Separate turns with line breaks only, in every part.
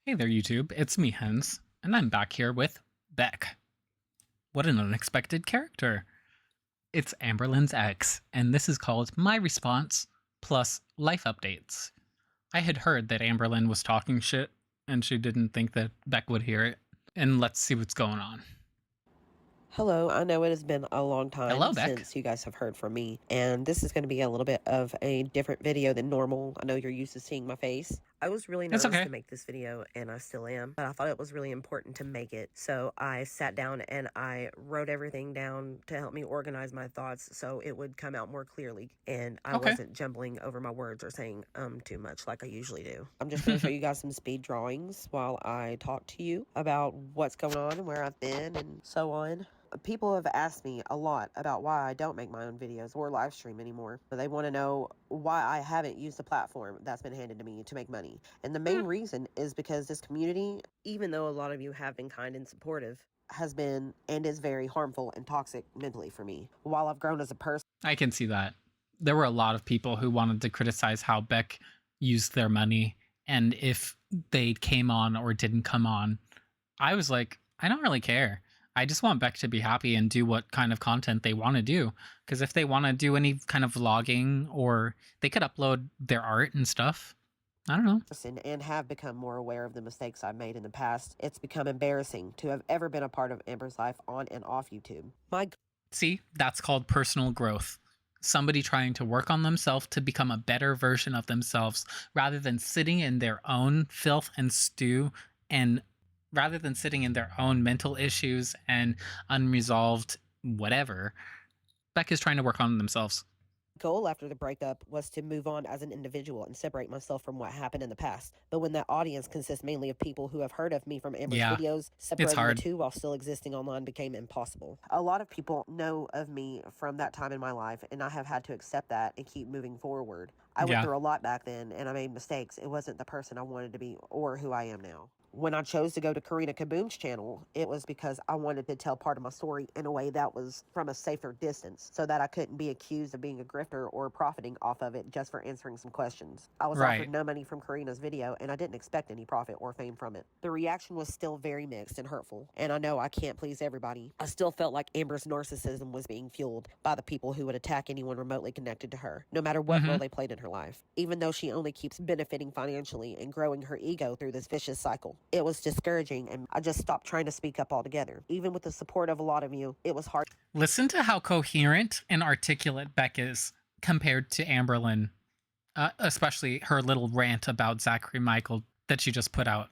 Hey there, YouTube. It's me, Hens, and I'm back here with Beck. What an unexpected character. It's Amberlynn's ex, and this is called My Response plus Life Updates. I had heard that Amberlynn was talking shit, and she didn't think that Beck would hear it. And let's see what's going on.
Hello, I know it has been a long
Hello,
time
Beck.
since you guys have heard from me, and this is going to be a little bit of a different video than normal. I know you're used to seeing my face. I was really
It's
nervous
okay.
to make this video, and I still am, but I thought it was really important to make it. So I sat down and I wrote everything down to help me organize my thoughts so it would come out more clearly, and I
Okay.
wasn't jumbling over my words or saying too much like I usually do. I'm just going to show you guys some speed drawings while I talk to you about what's going on and where I've been and so on. People have asked me a lot about why I don't make my own videos or live stream anymore. They want to know why I haven't used the platform that's been handed to me to make money. And the main reason is because this community, even though a lot of you have been kind and supportive, has been and is very harmful and toxic mentally for me. While I've grown as a person,
I can see that. There were a lot of people who wanted to criticize how Beck used their money, and if they came on or didn't come on, I was like, I don't really care. I just want Beck to be happy and do what kind of content they want to do. Because if they want to do any kind of vlogging or they could upload their art and stuff, I don't know.
and have become more aware of the mistakes I've made in the past, it's become embarrassing to have ever been a part of Amber's life on and off YouTube.
See, that's called personal growth. Somebody trying to work on themselves to become a better version of themselves rather than sitting in their own filth and stew and rather than sitting in their own mental issues and unresolved whatever. Beck is trying to work on themselves.
Goal after the breakup was to move on as an individual and separate myself from what happened in the past. But when that audience consists mainly of people who have heard of me from Amber's
Yeah,
videos,
it's
separating the
hard.
two while still existing online became impossible. A lot of people know of me from that time in my life, and I have had to accept that and keep moving forward. I went
Yeah.
through a lot back then, and I made mistakes. It wasn't the person I wanted to be or who I am now. When I chose to go to Karina Kaboom's channel, it was because I wanted to tell part of my story in a way that was from a safer distance so that I couldn't be accused of being a grifter or profiting off of it just for answering some questions. I was offered
Right.
no money from Karina's video and I didn't expect any profit or fame from it. The reaction was still very mixed and hurtful, and I know I can't please everybody. I still felt like Amber's narcissism was being fueled by the people who would attack anyone remotely connected to her, no matter what
Mm-hmm.
role they played in her life, even though she only keeps benefiting financially and growing her ego through this vicious cycle. It was discouraging, and I just stopped trying to speak up altogether. Even with the support of a lot of you, it was hard.
Listen to how coherent and articulate Beck is compared to Amberlynn, especially her little rant about Zachary Michael that she just put out.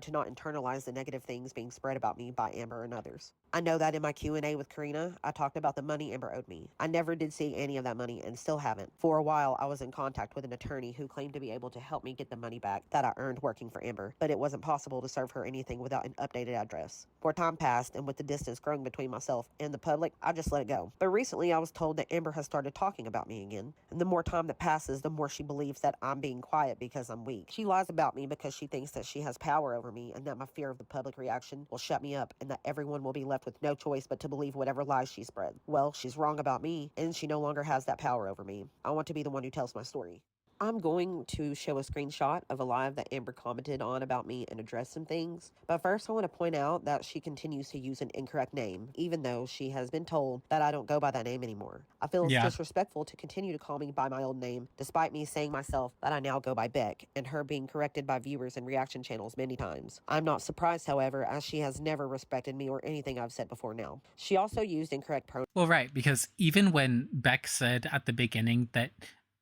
To not internalize the negative things being spread about me by Amber and others. I know that in my Q&A with Karina, I talked about the money Amber owed me. I never did see any of that money and still haven't. For a while, I was in contact with an attorney who claimed to be able to help me get the money back that I earned working for Amber, but it wasn't possible to serve her anything without an updated address. More time passed, and with the distance growing between myself and the public, I just let it go. But recently, I was told that Amber has started talking about me again, and the more time that passes, the more she believes that I'm being quiet because I'm weak. She lies about me because she thinks that she has power over me and that my fear of the public reaction will shut me up and that everyone will be left with no choice but to believe whatever lies she spread. Well, she's wrong about me, and she no longer has that power over me. I want to be the one who tells my story. I'm going to show a screenshot of a live that Amber commented on about me and address some things. But first, I want to point out that she continues to use an incorrect name, even though she has been told that I don't go by that name anymore. I feel it's
Yeah.
disrespectful to continue to call me by my old name, despite me saying myself that I now go by Beck, and her being corrected by viewers and reaction channels many times. I'm not surprised, however, as she has never respected me or anything I've said before now. She also used incorrect pronouns.
Well, right, because even when Beck said at the beginning that,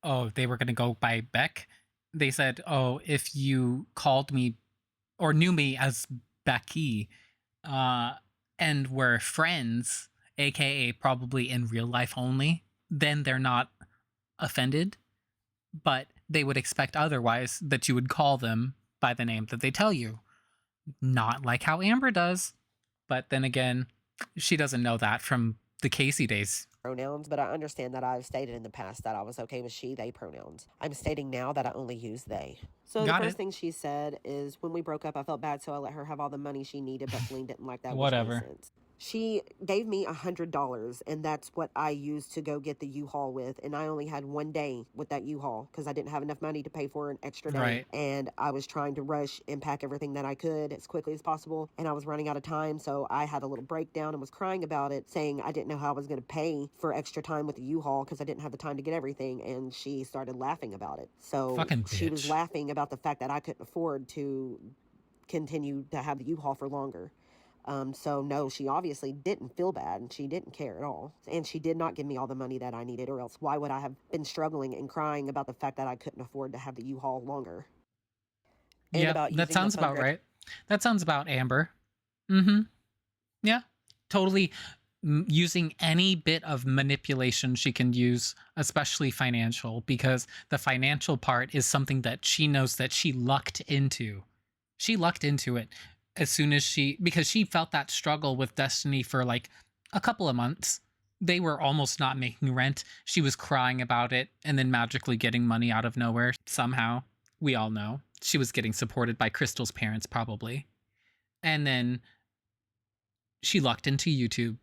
oh, they were going to go by Beck, they said, oh, if you called me or knew me as Becky uh, and were friends, aka probably in real life only, then they're not offended, but they would expect otherwise that you would call them by the name that they tell you. Not like how Amber does. But then again, she doesn't know that from the Casey days.
But I understand that I've stated in the past that I was okay with she, they pronouns. I'm stating now that I only use they. So the
Got
first
it.
thing she said is, when we broke up, I felt bad, so I let her have all the money she needed, but Feline didn't like that, which made
Whatever.
sense. She gave me $100, and that's what I used to go get the U-Haul with. And I only had one day with that U-Haul because I didn't have enough money to pay for an extra day.
Right.
And I was trying to rush and pack everything that I could as quickly as possible. And I was running out of time. So I had a little breakdown and was crying about it, saying I didn't know how I was going to pay for extra time with the U-Haul because I didn't have the time to get everything. And she started laughing about it. So
Fucking
she was
bitch.
laughing about the fact that I couldn't afford to continue to have the U-Haul for longer. So no, she obviously didn't feel bad and she didn't care at all. And she did not give me all the money that I needed, or else why would I have been struggling and crying about the fact that I couldn't afford to have the U-Haul longer? And
Yep,
about
that
using the
sounds about
fundraiser.
right. That sounds about Amber. Mm-hmm. Yeah, totally. Using any bit of manipulation she can use, especially financial, because the financial part is something that she knows that she lucked into. She lucked into it as soon as because she felt that struggle with Destiny for like a couple of months. They were almost not making rent. She was crying about it and then magically getting money out of nowhere somehow. We all know. She was getting supported by Crystal's parents, probably. And then she lucked into YouTube.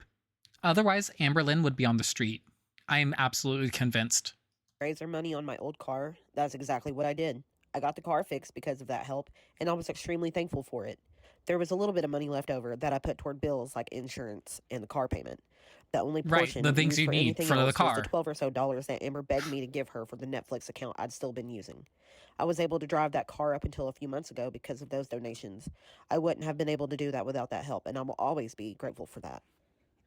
Otherwise, Amberlyn would be on the street. I am absolutely convinced.
Razor money on my old car, that's exactly what I did. I got the car fixed because of that help, and I was extremely thankful for it. There was a little bit of money left over that I put toward bills like insurance and the car payment. The only
Right, the
portion
things
used
you
for
need
anything
for the
else was the
car.
12 or so dollars that Amber begged me to give her for the Netflix account I'd still been using. I was able to drive that car up until a few months ago because of those donations. I wouldn't have been able to do that without that help, and I will always be grateful for that.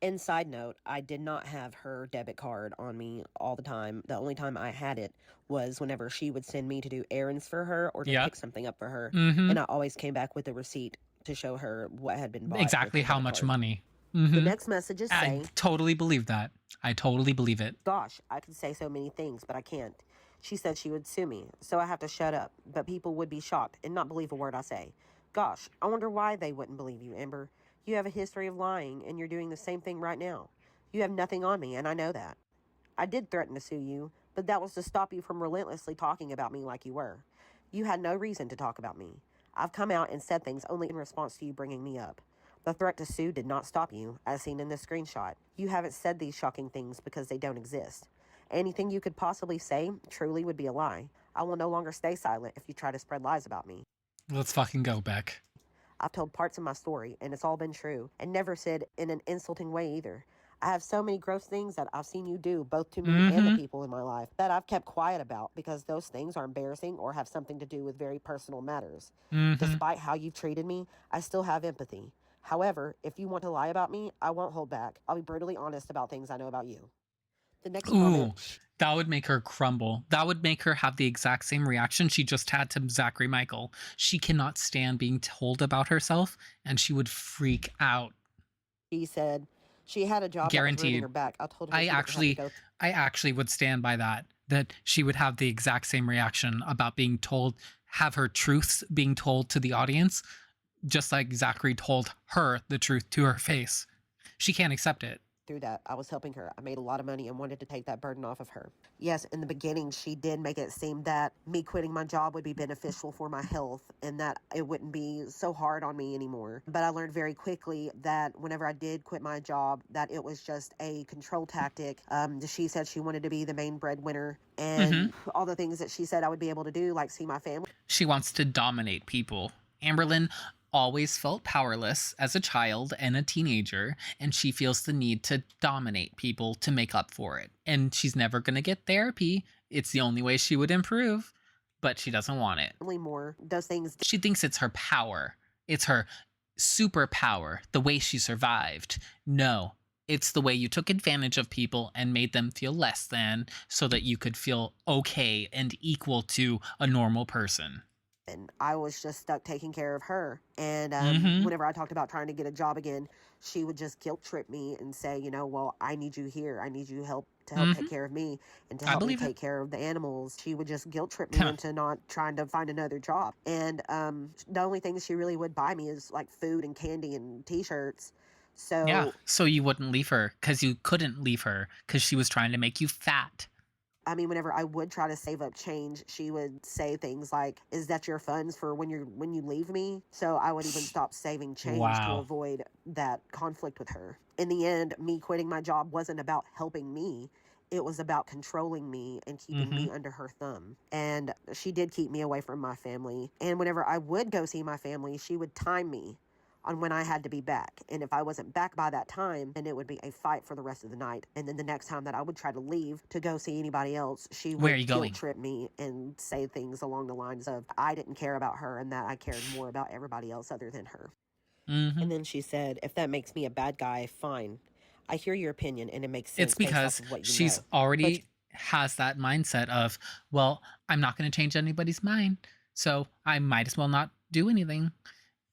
And side note, I did not have her debit card on me all the time. The only time I had it was whenever she would send me to do errands for her or to
Yep.
pick something up for her.
Mm-hmm.
And I always came back with a receipt to show her what had been bought with
Exactly
the
how
debit
much
card.
money.
The
Mm-hmm.
next messages
I
say,
totally believe that. I totally believe it.
gosh, I could say so many things, but I can't. She said she would sue me, so I have to shut up. But people would be shocked and not believe a word I say. Gosh, I wonder why they wouldn't believe you, Amber. You have a history of lying, and you're doing the same thing right now. You have nothing on me, and I know that. I did threaten to sue you, but that was to stop you from relentlessly talking about me like you were. You had no reason to talk about me. I've come out and said things only in response to you bringing me up. The threat to sue did not stop you, as seen in this screenshot. You haven't said these shocking things because they don't exist. Anything you could possibly say truly would be a lie. I will no longer stay silent if you try to spread lies about me.
Let's fucking go, Beck.
I've told parts of my story, and it's all been true, and never said in an insulting way either. I have so many gross things that I've seen you do, both to me and the
Mm-hmm.
people in my life, that I've kept quiet about because those things are embarrassing or have something to do with very personal matters.
Mm-hmm.
Despite how you've treated me, I still have empathy. However, if you want to lie about me, I won't hold back. I'll be brutally honest about things I know about you. The next
Ooh,
comment.
that would make her crumble. That would make her have the exact same reaction she just had to Zachary Michael. She cannot stand being told about herself, and she would freak out.
She said she had a job that was ruining her
Guaranteed.
back. I told her
I
she didn't have to
actually,
go.
I actually would stand by that. That she would have the exact same reaction about being told, have her truths being told to the audience, just like Zachary told her the truth to her face. She can't accept it.
Through that. I was helping her. I made a lot of money and wanted to take that burden off of her. Yes, in the beginning, she did make it seem that me quitting my job would be beneficial for my health and that it wouldn't be so hard on me anymore. But I learned very quickly that whenever I did quit my job, that it was just a control tactic. She said she wanted to be the main breadwinner
Mm-hmm.
and all the things that she said I would be able to do, like see my family.
She wants to dominate people. Amberlyn always felt powerless as a child and a teenager, and she feels the need to dominate people to make up for it. And she's never going to get therapy. It's the only way she would improve, but she doesn't want it.
More, those things.
She thinks it's her power. It's her superpower, the way she survived. No, it's the way you took advantage of people and made them feel less than so that you could feel okay and equal to a normal person.
And I was just stuck taking care of her. And
Mm-hmm.
whenever I talked about trying to get a job again, she would just guilt trip me and say, you know, well, I need you here. I need you help to help
Mm-hmm.
take care of me and to
I
help me
believe it.
take care of the animals. She would just guilt trip me into not trying to find another job. And the only things she really would buy me is like food and candy and T-shirts. So
Yeah, so you wouldn't leave her because you couldn't leave her because she was trying to make you fat.
I mean, whenever I would try to save up change, she would say things like, "Is that your funds for when you leave me?" So I would even stop saving change to
Wow.
avoid that conflict with her. In the end, me quitting my job wasn't about helping me. It was about controlling me and keeping
Mm-hmm.
me under her thumb. And she did keep me away from my family. And whenever I would go see my family, she would time me on when I had to be back. And if I wasn't back by that time, then it would be a fight for the rest of the night. And then the next time that I would try to leave to go see anybody else, she
Where are
would
you
guilt
going?
trip me and say things along the lines of I didn't care about her and that I cared more about everybody else other than her.
Mm-hmm.
And then she said, if that makes me a bad guy, fine. I hear your opinion and it makes
It's
sense based off
because
of what you
she's
know. But
already has that mindset of, well, I'm not going to change anybody's mind, so I might as well not do anything.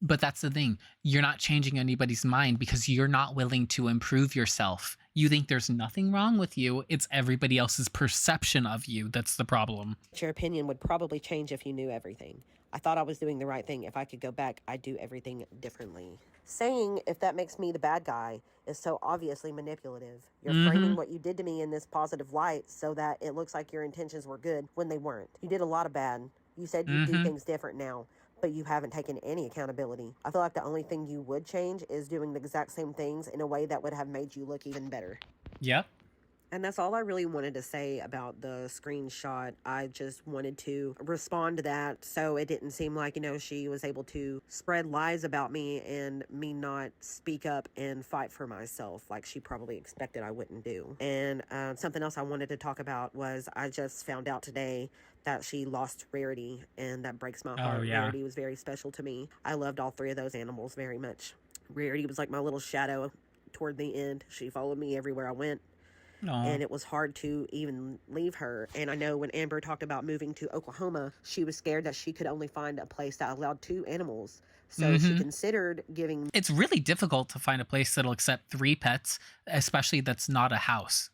But that's the thing. You're not changing anybody's mind because you're not willing to improve yourself. You think there's nothing wrong with you. It's everybody else's perception of you that's the problem.
your opinion would probably change if you knew everything. I thought I was doing the right thing. If I could go back, I'd do everything differently. Saying, if that makes me the bad guy, is so obviously manipulative. You're
Mm-hmm.
framing what you did to me in this positive light so that it looks like your intentions were good when they weren't. You did a lot of bad. You said you'd do
Mm-hmm.
things different now, but you haven't taken any accountability. I feel like the only thing you would change is doing the exact same things in a way that would have made you look even better.
Yep.
And that's all I really wanted to say about the screenshot. I just wanted to respond to that so it didn't seem like, she was able to spread lies about me and me not speak up and fight for myself like she probably expected I wouldn't do. And something else I wanted to talk about was I just found out today that she lost Rarity, and that breaks my
Oh
heart.
yeah.
Rarity was very special to me. I loved all three of those animals very much. Rarity was like my little shadow toward the end. She followed me everywhere I went,
No.
and it was hard to even leave her. And I know when Amber talked about moving to Oklahoma, she was scared that she could only find a place that allowed 2 animals. So she
Mm-hmm.
considered giving
It's really difficult to find a place that'll accept 3 pets, especially that's not a house.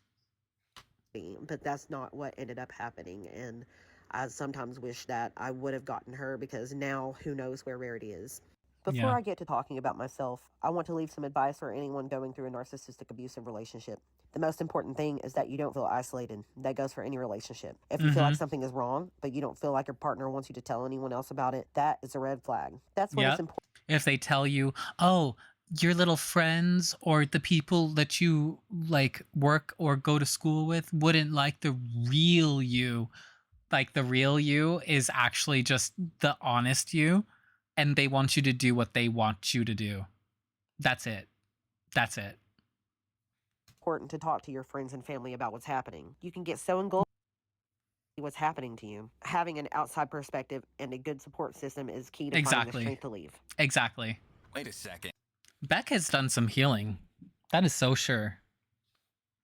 me, but that's not what ended up happening. And I sometimes wish that I would have gotten her, because now who knows where Rarity is. Before
Yeah.
I get to talking about myself, I want to leave some advice for anyone going through a narcissistic abusive relationship. The most important thing is that you don't feel isolated. That goes for any relationship. If you feel
Mm-hmm.
like something is wrong, but you don't feel like your partner wants you to tell anyone else about it, that is a red flag. That's when it's
Yep.
important.
If they tell you, oh, your little friends or the people that you like work or go to school with wouldn't like the real you. Like the real you is actually just the honest you, and they want you to do what they want you to do. That's it. That's it.
Important to talk to your friends and family about what's happening. You can get so engulfed in what's happening to you. Having an outside perspective and a good support system is key to finding the
Exactly.
strength to leave.
Exactly.
Wait a second.
Beck has done some healing. That is so sure.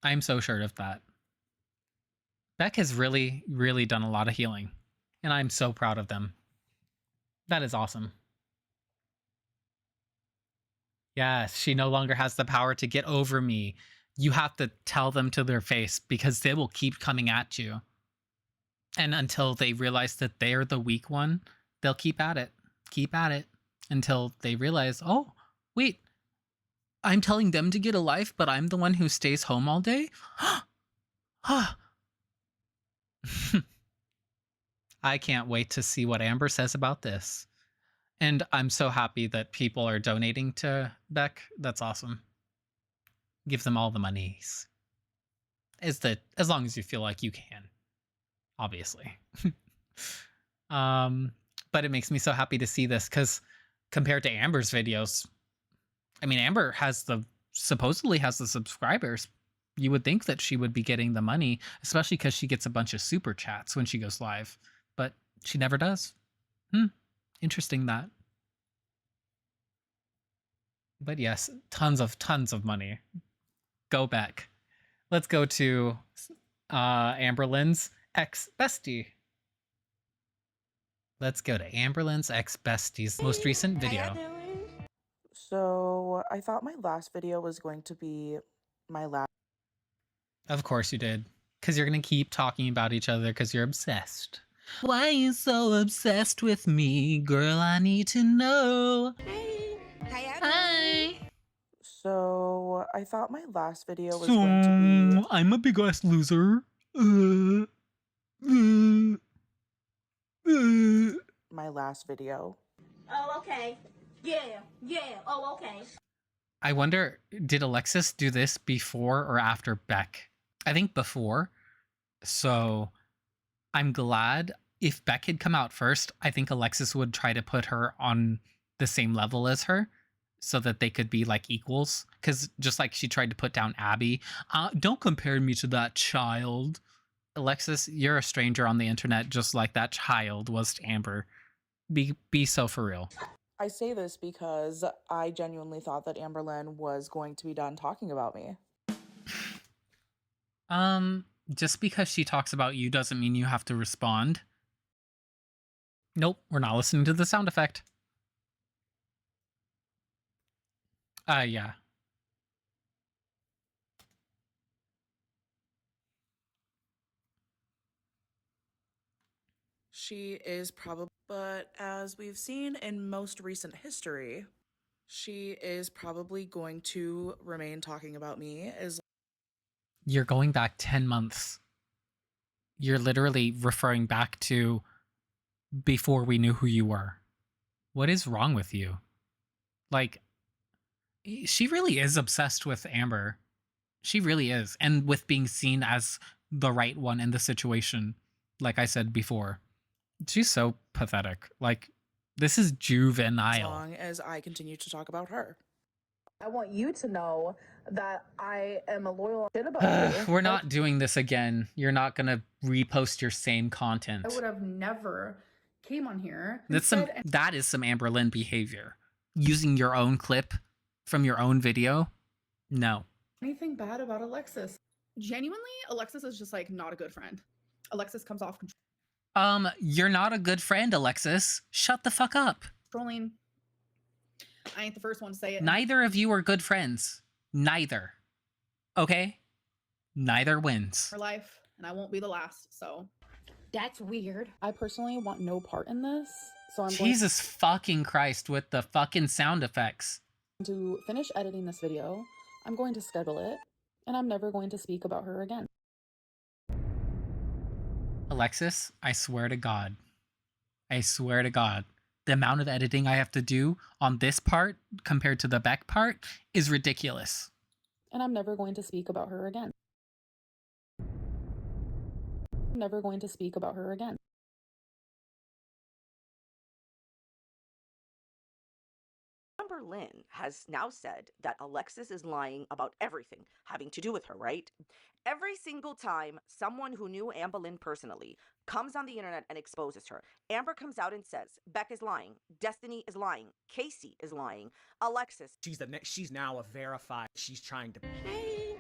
I'm so sure of that. Beck has really, really done a lot of healing, and I'm so proud of them. That is awesome. Yes, she no longer has the power to get over me. You have to tell them to their face because they will keep coming at you. And until they realize that they're the weak one, they'll keep at it. Keep at it until they realize, oh, wait, I'm telling them to get a life, but I'm the one who stays home all day? I can't wait to see what Amber says about this. And I'm so happy that people are donating to Beck. That's awesome. Give them all the monies. As long as you feel like you can, obviously. But it makes me so happy to see this because compared to Amber's videos, I mean, Amber supposedly has the subscribers. You would think that she would be getting the money, especially because she gets a bunch of super chats when she goes live, but she never does. Interesting that. But yes, tons of money. Go back. Let's go to Amberlynn's ex bestie. Let's go to Amberlynn's ex bestie's most recent video.
So I thought my last video was going to be my last.
Of course you did. Because you're going to keep talking about each other because you're obsessed. Why you so obsessed with me? Girl, I need to know. Hi.
So I thought my last video was
So,
going to be.
I'm a big ass loser.
my last video.
Oh, okay. Yeah, yeah. Oh, okay.
I wonder, did Alexis do this before or after Beck? I think before. So I'm glad if Beck had come out first, I think Alexis would try to put her on the same level as her so that they could be like equals. Because just like she tried to put down Abby, don't compare me to that child. Alexis, you're a stranger on the internet just like that child was to Amber. Be so for real.
I say this because I genuinely thought that Amberlynn was going to be done talking about me.
Just because she talks about you doesn't mean you have to respond. Nope, we're not listening to the sound effect. Yeah.
She is probably, but as we've seen in most recent history, she is probably going to remain talking about me as
You're going back 10 months. You're literally referring back to before we knew who you were. What is wrong with you? Like, she really is obsessed with Amber. She really is. And with being seen as the right one in the situation, like I said before. She's so pathetic. Like, this is juvenile.
long as I continue to talk about her.
I want you to know that I am a loyal shit about you.
We're not doing this again. You're not gonna repost your same content.
I would have never came on here.
That is some Amberlynn behavior. Using your own clip from your own video? No.
Anything bad about Alexis? Genuinely, Alexis is just like not a good friend. Alexis comes off
You're not a good friend, Alexis. Shut the fuck up.
controlling. I ain't the first one to say it.
Neither of you are good friends. Neither. Okay? Neither wins.
Her life, and I won't be the last. So
That's weird.
I personally want no part in this, so I'm
Jesus fucking Christ with the fucking sound effects.
going to finish editing this video. I'm going to schedule it, and I'm never going to speak about her again.
Alexis, I swear to God. I swear to God. The amount of editing I have to do on this part compared to the Beck part is ridiculous.
And I'm never going to speak about her again. I'm never going to speak about her again.
Amberlynn has now said that Alexis is lying about everything having to do with her, right? Every single time someone who knew Amberlynn personally comes on the internet and exposes her, Amber comes out and says, Beck is lying, Destiny is lying, Casey is lying, Alexis.
She's now a verified. She's trying to.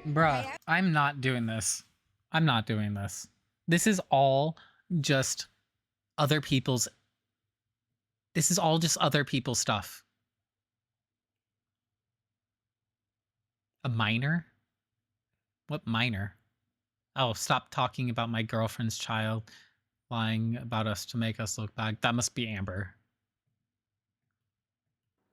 Bruh, I'm not doing this. I'm not doing this. This is all just other people's. This is all just other people's stuff. A minor? What minor? Oh, stop talking about my girlfriend's child, lying about us to make us look bad. That must be Amber.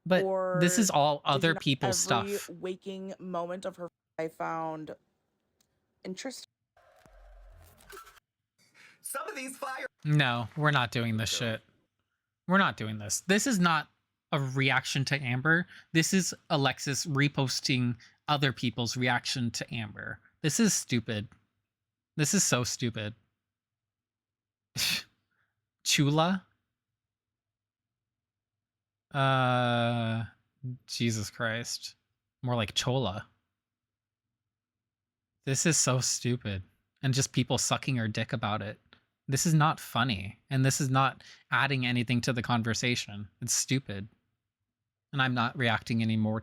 But
Or
this is all
did you
other
not-
people's
every
stuff.
waking moment of her I found interesting.
Some of these fire.
No, we're not doing this shit. We're not doing this. This is not a reaction to Amber. This is Alexis reposting other people's reaction to Amber. This is stupid. This is so stupid. Chula? Jesus Christ. More like Chola. This is so stupid. And just people sucking her dick about it. This is not funny. And this is not adding anything to the conversation. It's stupid. And I'm not reacting anymore to